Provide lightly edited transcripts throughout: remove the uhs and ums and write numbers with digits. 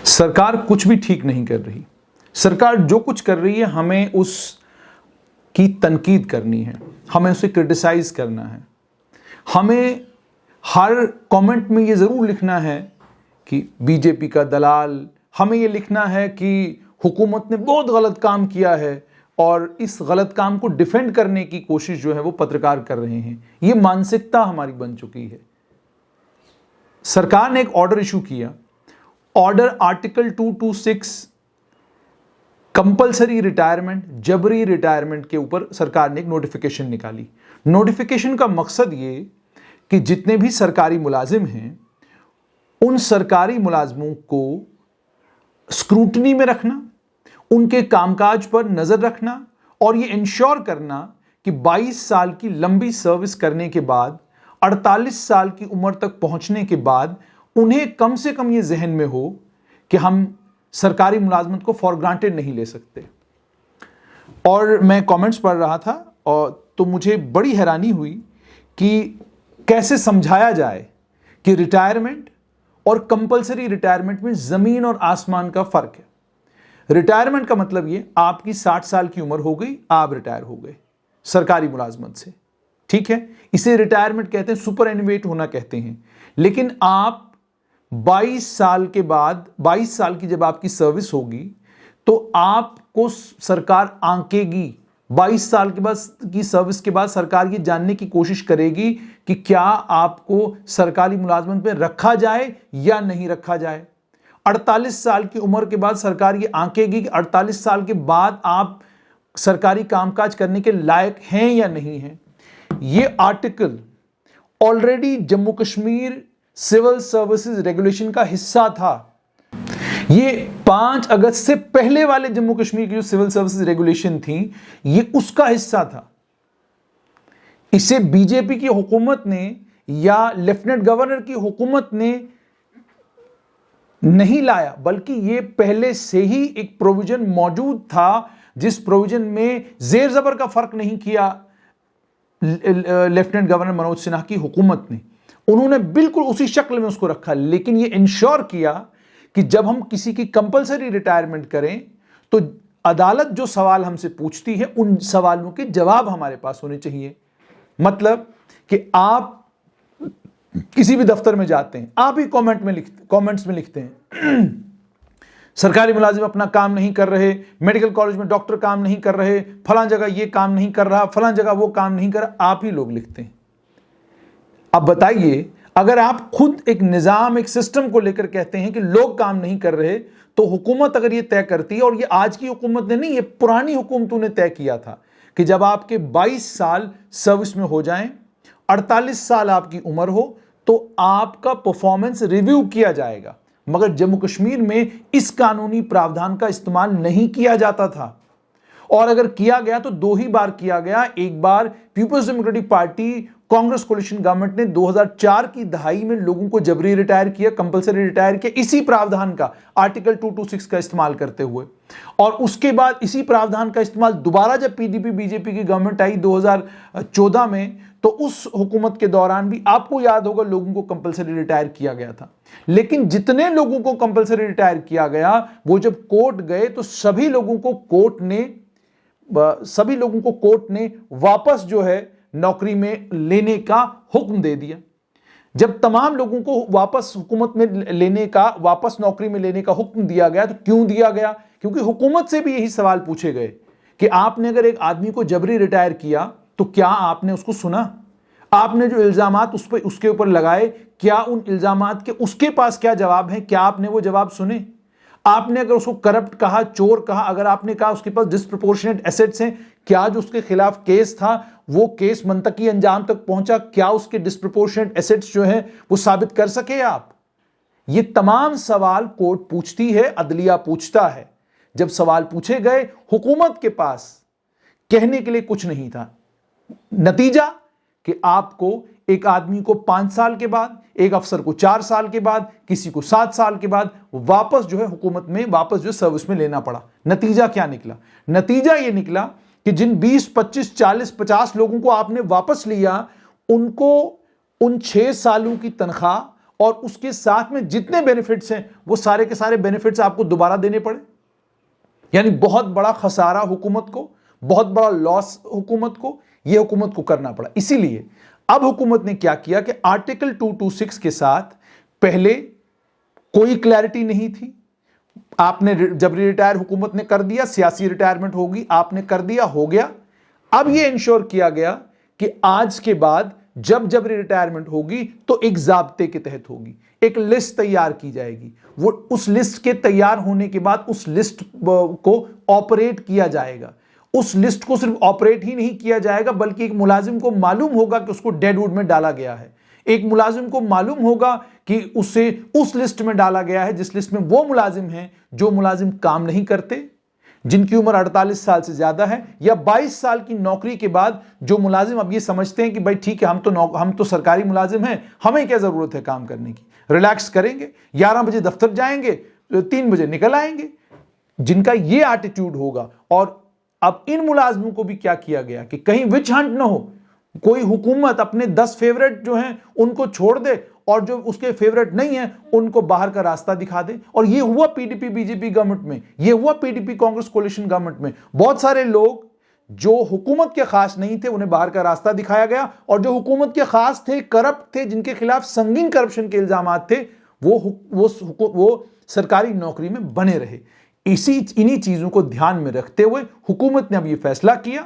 सरकार कुछ भी ठीक नहीं कर रही। सरकार जो कुछ कर रही है हमें उसकी तनकीद करनी है, हमें उसे क्रिटिसाइज करना है। हमें हर कमेंट में ये ज़रूर लिखना है कि बीजेपी का दलाल, हमें ये लिखना है कि हुकूमत ने बहुत गलत काम किया है और इस गलत काम को डिफेंड करने की कोशिश जो है वो पत्रकार कर रहे हैं। ये मानसिकता हमारी बन चुकी है। सरकार ने एक ऑर्डर इशू किया, ऑर्डर आर्टिकल 226 कंपल्सरी रिटायरमेंट, जबरी रिटायरमेंट के ऊपर सरकार ने एक नोटिफिकेशन निकाली। नोटिफिकेशन का मकसद ये कि जितने भी सरकारी मुलाजिम हैं उन सरकारी मुलाजमों को स्क्रूटनी में रखना, उनके कामकाज पर नजर रखना और ये इंश्योर करना कि 22 साल की लंबी सर्विस करने के बाद 48 साल की उम्र तक पहुंचने के बाद उन्हें कम से कम ये जहन में हो कि हम सरकारी मुलाजमत को फॉर ग्रांटेड नहीं ले सकते। और मैं कमेंट्स पढ़ रहा था और तो मुझे बड़ी हैरानी हुई कि कैसे समझाया जाए कि रिटायरमेंट और कंपल्सरी रिटायरमेंट में जमीन और आसमान का फर्क है। रिटायरमेंट का मतलब ये, आपकी 60 साल की उम्र हो गई, आप रिटायर हो गए सरकारी मुलाजमत से, ठीक है, इसे रिटायरमेंट कहते हैं, सुपर एनुएट होना कहते हैं। लेकिन आप 22 साल के बाद, 22 साल की जब आपकी सर्विस होगी तो आपको सरकार आंकेगी। 22 साल के बाद की सर्विस के बाद सरकार ये जानने की कोशिश करेगी कि क्या आपको सरकारी मुलाजमत में रखा जाए या नहीं रखा जाए। 48 साल की उम्र के बाद सरकार ये आंकेगी कि 48 साल के बाद आप सरकारी कामकाज करने के लायक हैं या नहीं हैं। ये article already Jammu Kashmir civil services regulation का हिस्सा था। ये 5 अगस्त से पहले वाले जम्मू कश्मीर की जो सिविल सर्विसेज रेगुलेशन थी, ये उसका हिस्सा था। इसे बीजेपी की हुकूमत ने या लेफ्टिनेंट गवर्नर की हुकूमत ने नहीं लाया, बल्कि ये पहले से ही एक प्रोविजन मौजूद था, जिस प्रोविजन में जेर जबर का फर्क नहीं किया लेफ्टिनेंट गवर्नर मनोज सिन्हा की हुकूमत ने। उन्होंने बिल्कुल उसी शक्ल में उसको रखा, लेकिन ये इंश्योर किया कि जब हम किसी की कंपल्सरी रिटायरमेंट करें तो अदालत जो सवाल हमसे पूछती है उन सवालों के जवाब हमारे पास होने चाहिए। मतलब कि आप किसी भी दफ्तर में जाते हैं, आप ही कमेंट्स में लिखते हैं सरकारी मुलाजिम अपना काम नहीं कर रहे, मेडिकल कॉलेज में डॉक्टर काम नहीं कर रहे, फलां जगह ये काम नहीं कर रहा, फलां जगह वो काम नहीं कर रहा, आप ही लोग लिखते हैं। अब बताइए, अगर आप खुद एक निजाम, एक सिस्टम को लेकर कहते हैं कि लोग काम नहीं कर रहे, तो हुकूमत अगर ये तय करती है, और ये आज की हुकूमत ने नहीं, ये पुरानी हुकूमतों ने तय किया था कि जब आपके 22 साल सर्विस में हो जाएं, 48 साल आपकी उम्र हो, तो आपका परफॉर्मेंस रिव्यू किया जाएगा। मगर जम्मू कश्मीर में इस कानूनी प्रावधान का इस्तेमाल नहीं किया जाता था, और अगर किया गया तो 2 ही बार किया गया। एक बार People's Democratic Party Congress coalition government ने 2004 की दहाई में लोगों को जबरी रिटायर किया, कंपल्सरी रिटायर किया, इसी प्रावधान का आर्टिकल 226 का इस्तेमाल करते हुए। और उसके बाद इसी प्रावधान का इस्तेमाल दोबारा जब पीडीपी बीजेपी की गवर्नमेंट आई 2014 में, तो उस हुकूमत के दौरान भी आपको याद होगा लोगों को कंपल्सरी रिटायर किया गया था। लेकिन जितने लोगों को कंपल्सरी रिटायर किया गया, वो जब कोर्ट गए तो सभी लोगों को कोर्ट ने वापस जो है नौकरी में लेने का हुक्म दे दिया। जब तमाम लोगों को वापस हुकूमत में लेने का, वापस नौकरी में लेने का हुक्म दिया गया, तो क्यों दिया गया? क्योंकि हुकूमत से भी यही सवाल पूछे गए कि आपने अगर एक आदमी को जबरी रिटायर किया तो क्या आपने उसको सुना? आपने जो इल्जामात उसके ऊपर लगाए, क्या उन इल्जामात के उसके पास क्या जवाब है? क्या आपने वो जवाब सुने? आपने अगर उसको करप्ट कहा, चोर कहा, अगर आपने कहा उसके पास डिस्प्रपोर्शनेट एसेट्स हैं, क्या जो उसके खिलाफ केस था वो केस मंतकी अंजाम तक पहुंचा? क्या उसके डिस्प्रपोर्शनेट एसेट्स जो हैं वो साबित कर सके आप? ये तमाम सवाल कोर्ट पूछती है, अदलिया पूछता है। जब सवाल पूछे गए, हुकूमत के पास कहने के लिए कुछ नहीं था। नतीजा कि आपको एक आदमी को 5 साल के बाद, एक अफसर को 4 साल के बाद, किसी को 7 साल के बाद वापस जो है हुकूमत में, वापस जो सर्विस में लेना पड़ा। नतीजा क्या निकला? नतीजा यह निकला कि जिन 20, 25, 40, 50 लोगों को आपने वापस लिया, उनको उन 6 सालों की तनख्वाह और उसके साथ में जितने बेनिफिट्स हैं वो सारे के सारे बेनिफिट्स आपको दोबारा देने पड़े। यानी बहुत बड़ा खसारा हुकूमत को, बहुत बड़ा लॉस हुकूमत को, यह हुकूमत को करना पड़ा। इसीलिए अब हुकूमत ने क्या किया कि आर्टिकल 226 के साथ पहले कोई क्लैरिटी नहीं थी, आपने जबरी रिटायर हुकूमत ने कर दिया, सियासी रिटायरमेंट होगी, आपने कर दिया, हो गया। अब यह इंश्योर किया गया कि आज के बाद जब जबरी रिटायरमेंट होगी तो एक जाब्ते के तहत होगी, एक लिस्ट तैयार की जाएगी। वो उस लिस्ट के तैयार होने के बाद उस लिस्ट को ऑपरेट किया जाएगा। उस लिस्ट को सिर्फ ऑपरेट ही नहीं किया जाएगा बल्कि एक मुलाजिम को मालूम होगा कि उसको डेडवुड में डाला गया है। एक मुलाजिम को मालूम होगा कि उसे उस लिस्ट में डाला गया है जिस लिस्ट में वो मुलाजिम हैं जो मुलाजिम काम नहीं करते, जिनकी उम्र 48 साल से ज्यादा है, या 22 साल की नौकरी के बाद जो मुलाजिम अब ये समझते हैं कि भाई ठीक है हम तो सरकारी मुलाजिम हैं, हमें क्या जरूरत है काम करने की, रिलैक्स करेंगे, 11 बजे दफ्तर जाएंगे, 3 बजे निकल आएंगे, जिनका ये एटीट्यूड होगा। और अब इन मुलाजिमों को भी क्या किया गया कि कहीं विच हंट ना हो, कोई हुकूमत अपने 10 फेवरेट जो हैं उनको छोड़ दे और जो उसके फेवरेट नहीं है उनको बाहर का रास्ता दिखा दे। और ये हुआ पीडीपी बीजेपी गवर्नमेंट में, ये हुआ पीडीपी कांग्रेस कोalition गवर्नमेंट में। बहुत सारे लोग जो हुकूमत के खास नहीं थे उन्हें बाहर का रास्ता दिखाया गया, और जो हुकूमत के खास थे, करप्ट थे, जिनके खिलाफ संगीन करप्शन के इल्जामात थे, वो सरकारी नौकरी में बने रहे। इन्हीं चीजों को ध्यान में रखते हुए हुकूमत ने अब यह फैसला किया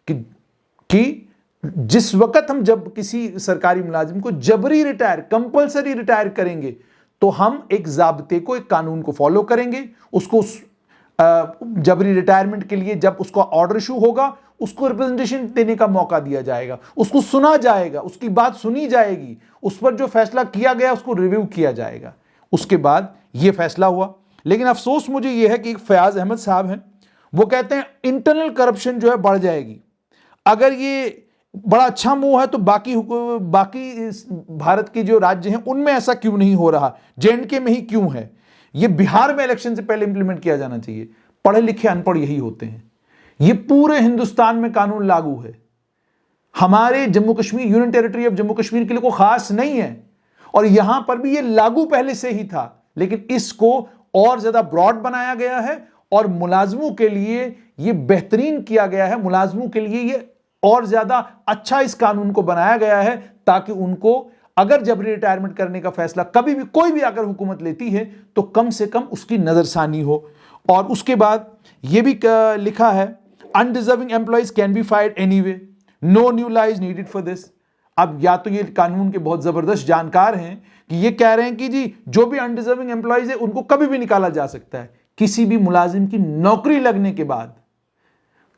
कि जिस वक्त हम जब किसी सरकारी मुलाजिम को जबरी रिटायर, कंपल्सरी रिटायर करेंगे तो हम एक जाब्ते को, एक कानून को फॉलो करेंगे। उसको जबरी रिटायरमेंट के लिए जब उसका ऑर्डर इशू होगा उसको रिप्रेजेंटेशन देने का मौका दिया जाएगा, उसको सुना जाएगा, उसकी बात सुनी जाएगी, उस पर जो फैसला किया गया उसको रिव्यू किया जाएगा। उसके बाद यह फैसला हुआ। लेकिन अफसोस मुझे यह है कि एक फयाज अहमद साहब हैं, वो कहते हैं इंटरनल करप्शन जो है बढ़ जाएगी। अगर ये बड़ा अच्छा मूव है तो बाकी भारत के जो राज्य हैं उनमें ऐसा क्यों नहीं हो रहा, जे&के में ही क्यों है? ये बिहार में इलेक्शन से पहले इंप्लीमेंट किया जाना चाहिए। पढ़े लिखे अनपढ़ यही होते हैं। ये पूरे हिंदुस्तान में कानून लागू है, हमारे Jammu Kashmir, union territory of Jammu Kashmir के लिए कोई खास नहीं है, और यहां पर भी ये लागू पहले से ही था, लेकिन इसको और ज्यादा ब्रॉड बनाया गया है और मुलाजमों के लिए ये बेहतरीन किया गया है। मुलाजमों के लिए ये और ज्यादा अच्छा इस कानून को बनाया गया है ताकि उनको अगर जबरी रिटायरमेंट करने का फैसला कभी भी कोई भी अगर हुकूमत लेती है तो कम से कम उसकी नजरसानी हो। और उसके बाद यह भी लिखा है undeserving employees can be fired anyway, no new law is needed for this. अब या तो ये कानून के बहुत जबरदस्त जानकार हैं कि ये कह रहे हैं कि जी जो भी अनडिजर्विंग एम्प्लॉइज है उनको कभी भी निकाला जा सकता है। किसी भी मुलाजिम की नौकरी लगने के बाद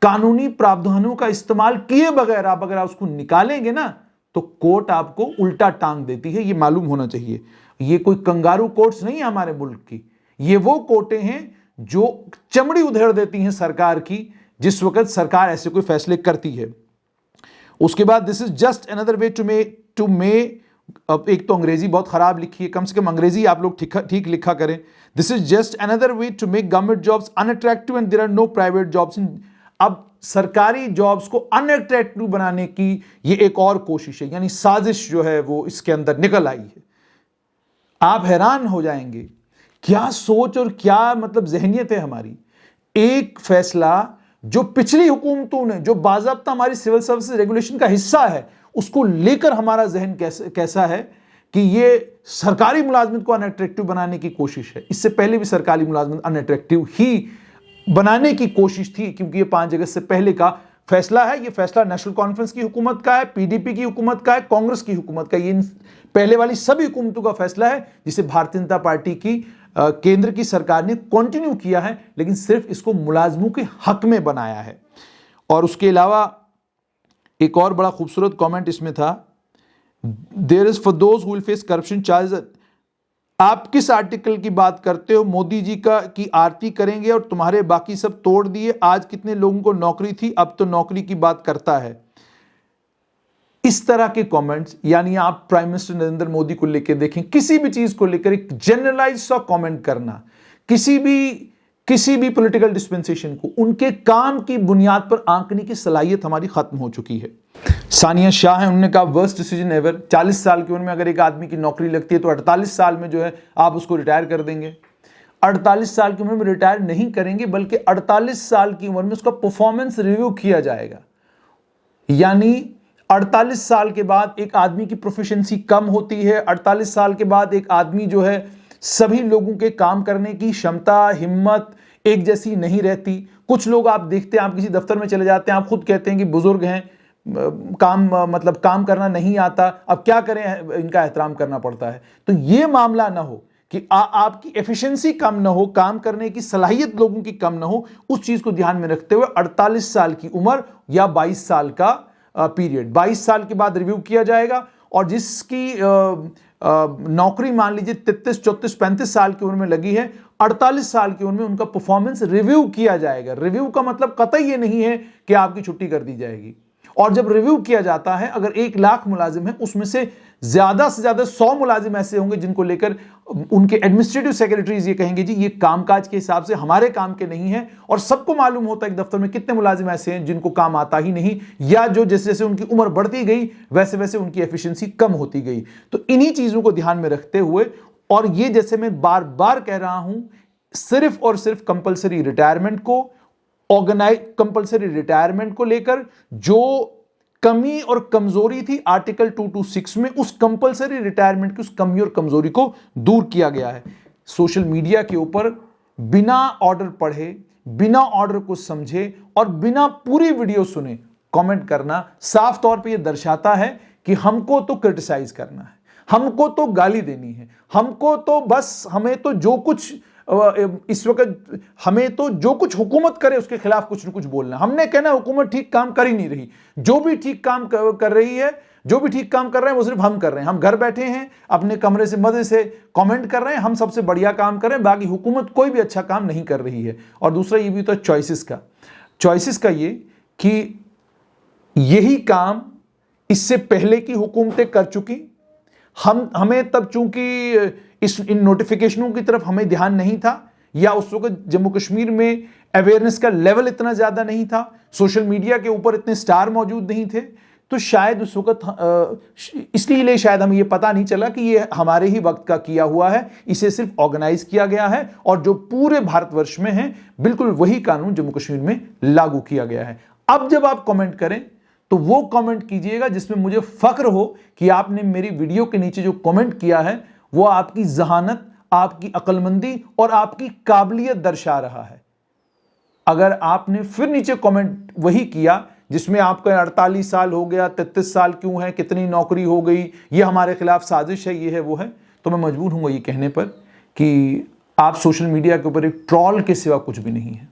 कानूनी प्रावधानों का इस्तेमाल किए बगैर आप अगर उसको निकालेंगे ना तो कोर्ट आपको उल्टा टांग देती है, ये मालूम होना चाहिए। ये कोई कंगारू कोर्ट्स नहीं है हमारे मुल्क की, ये वो कोर्टें हैं जो चमड़ी उधेड़ देती हैं सरकार की जिस वक्त सरकार ऐसे कोई फैसले करती है। उसके बाद this is just another way to make तो अंग्रेजी बहुत खराब लिखी है, कम से कम अंग्रेजी आप लोग ठीक लिखा करें। This is just another way to make government jobs unattractive and there are no private jobs in. अब सरकारी जॉब्स को अनअट्रैक्टिव बनाने की ये एक और कोशिश है, यानी साजिश जो है वो इसके अंदर निकल आई है। आप हैरान हो जाएंगे क्या सोच और क्या मतलब जहनियत है हमारी। एक फैसला जो पिछली हुकूमतों ने, जो बाज़ाब्ता हमारी सिविल सर्विसेज रेगुलेशन का हिस्सा है, उसको लेकर हमारा जहन कैसा है कि ये सरकारी मुलाजमत को अनअट्रैक्टिव बनाने की कोशिश है। इससे पहले भी सरकारी मुलाजमत अनअट्रैक्टिव ही बनाने की कोशिश थी, क्योंकि ये 5 अगस्त से पहले का फैसला है। ये फैसला नेशनल कॉन्फ्रेंस की हुकूमत का है, पीडीपी की हुकूमत का है, कांग्रेस की हुकूमत का। ये पहले वाली सभी हुकूमतों का फैसला है जिसे भारतीय जनता पार्टी की केंद्र की सरकार ने कंटिन्यू किया है, लेकिन सिर्फ इसको मुलाजमों के हक में बनाया है। और उसके अलावा एक और बड़ा खूबसूरत कमेंट इसमें था, there is for those who will face corruption charges. आप किस आर्टिकल की बात करते हो? मोदी जी की आरती करेंगे और तुम्हारे बाकी सब तोड़ दिए। आज कितने लोगों को नौकरी थी, अब तो नौकरी की बात करता है। इस तरह के कमेंट्स, यानी आप प्राइम मिनिस्टर नरेंद्र मोदी को लेकर देखें, किसी भी चीज को लेकर एक जनरलाइज सा कमेंट करना, किसी भी पॉलिटिकल डिस्पेंसेशन को उनके काम की बुनियाद पर आंकने की सलाहियत हमारी खत्म हो चुकी है। सानिया शाह हैं, उन्होंने कहा वर्स्ट डिसीजन एवर। 40 साल की उम्र में अगर एक आदमी की नौकरी लगती है तो 48 साल में जो है आप उसको रिटायर कर देंगे। 48 साल की उम्र में रिटायर नहीं करेंगे, बल्कि 48 साल की उम्र में उसका परफॉर्मेंस रिव्यू किया जाएगा। यानी 48 साल के बाद एक आदमी की प्रोफिशिएंसी कम होती है। 48 साल के बाद एक आदमी जो है सभी लोगों के काम करने की क्षमता, हिम्मत एक जैसी नहीं रहती। कुछ लोग आप देखते हैं, आप किसी दफ्तर में चले जाते हैं, आप खुद कहते हैं कि बुजुर्ग हैं, काम करना नहीं आता, अब क्या करें, इनका एहतराम करना पड़ता है। तो ये मामला ना हो कि आपकी एफिशिएंसी कम ना हो, काम करने की सलाहियत लोगों की कम ना हो, उस चीज को ध्यान में रखते हुए 48 साल की उम्र या 22 साल का पीरियड, 22 साल के बाद रिव्यू किया जाएगा। और जिसकी नौकरी मान लीजिए 33, 34, 35 साल की उम्र में लगी है, 48 साल की उम्र में उनका परफॉर्मेंस रिव्यू किया जाएगा। रिव्यू का मतलब कतई ये नहीं है कि आपकी छुट्टी कर दी जाएगी। और जब रिव्यू किया जाता है, अगर 1 लाख मुलाजिम है, उसमें से ज्यादा 100 मुलाजिम ऐसे होंगे जिनको लेकर उनके एडमिनिस्ट्रेटिव सेक्रेटरीज ये कहेंगे जी ये कामकाज के हिसाब से हमारे काम के नहीं है। और सबको मालूम होता है एक दफ्तर में कितने मुलाजिम ऐसे हैं जिनको काम आता ही नहीं, या जो जैसे जैसे उनकी उम्र बढ़ती गई वैसे वैसे उनकी एफिशिएंसी कम होती गई। तो इन्हीं चीजों को ध्यान में रखते हुए, और ये जैसे मैं बार बार कह रहा हूं, सिर्फ और सिर्फ कंपल्सरी रिटायरमेंट को लेकर जो कमी और कमजोरी थी आर्टिकल 226 में, उस कंपल्सरी रिटायरमेंट की उस कमी और कमजोरी को दूर किया गया है। सोशल मीडिया के ऊपर बिना ऑर्डर पढ़े, बिना ऑर्डर को समझे और बिना पूरी वीडियो सुने कमेंट करना साफ तौर पे यह दर्शाता है कि हमको तो क्रिटिसाइज करना है, हमको तो गाली देनी है, हमको तो बस हमें तो जो कुछ इस वक्त हमें तो जो कुछ हुकूमत करे उसके खिलाफ कुछ न कुछ बोलना। हमने कहना हुकूमत ठीक काम कर ही नहीं रही, जो भी ठीक काम कर रही है, जो भी ठीक काम कर रहे हैं वो सिर्फ हम कर रहे हैं। हम घर बैठे हैं अपने कमरे से मजे से कमेंट कर रहे हैं, हम सबसे बढ़िया काम कर रहे हैं, बाकी हुकूमत कोई भी अच्छा काम नहीं कर रही है। और दूसरा ये भी तो चॉइसेस का ये कि यही काम इससे पहले की हुकूमतें कर चुकी, हमें तब चूंकि इन नोटिफिकेशनों की तरफ हमें ध्यान नहीं था, या उस वक्त जम्मू कश्मीर में अवेयरनेस का लेवल इतना ज्यादा नहीं था, सोशल मीडिया के ऊपर इतने स्टार मौजूद नहीं थे, तो शायद उस वक्त इसलिए शायद हमें यह पता नहीं चला कि ये हमारे ही वक्त का किया हुआ है, इसे सिर्फ ऑर्गेनाइज किया गया है और जो पूरे भारतवर्ष में है बिल्कुल वही कानून जम्मू कश्मीर में लागू किया गया है। अब जब आप कमेंट करें तो वो कमेंट कीजिएगा जिसमें मुझे फख्र हो कि आपने मेरी वीडियो के नीचे जो कमेंट किया है वो आपकी जहानत, आपकी अक्लमंदी और आपकी काबिलियत दर्शा रहा है। अगर आपने फिर नीचे कमेंट वही किया जिसमें आपका 48 साल हो गया, 33 साल क्यों है, कितनी नौकरी हो गई, ये हमारे खिलाफ साजिश है, ये है वो है, तो मैं मजबूर हूंगा ये कहने पर कि आप सोशल मीडिया के ऊपर एक ट्रॉल के सिवा कुछ भी नहीं है।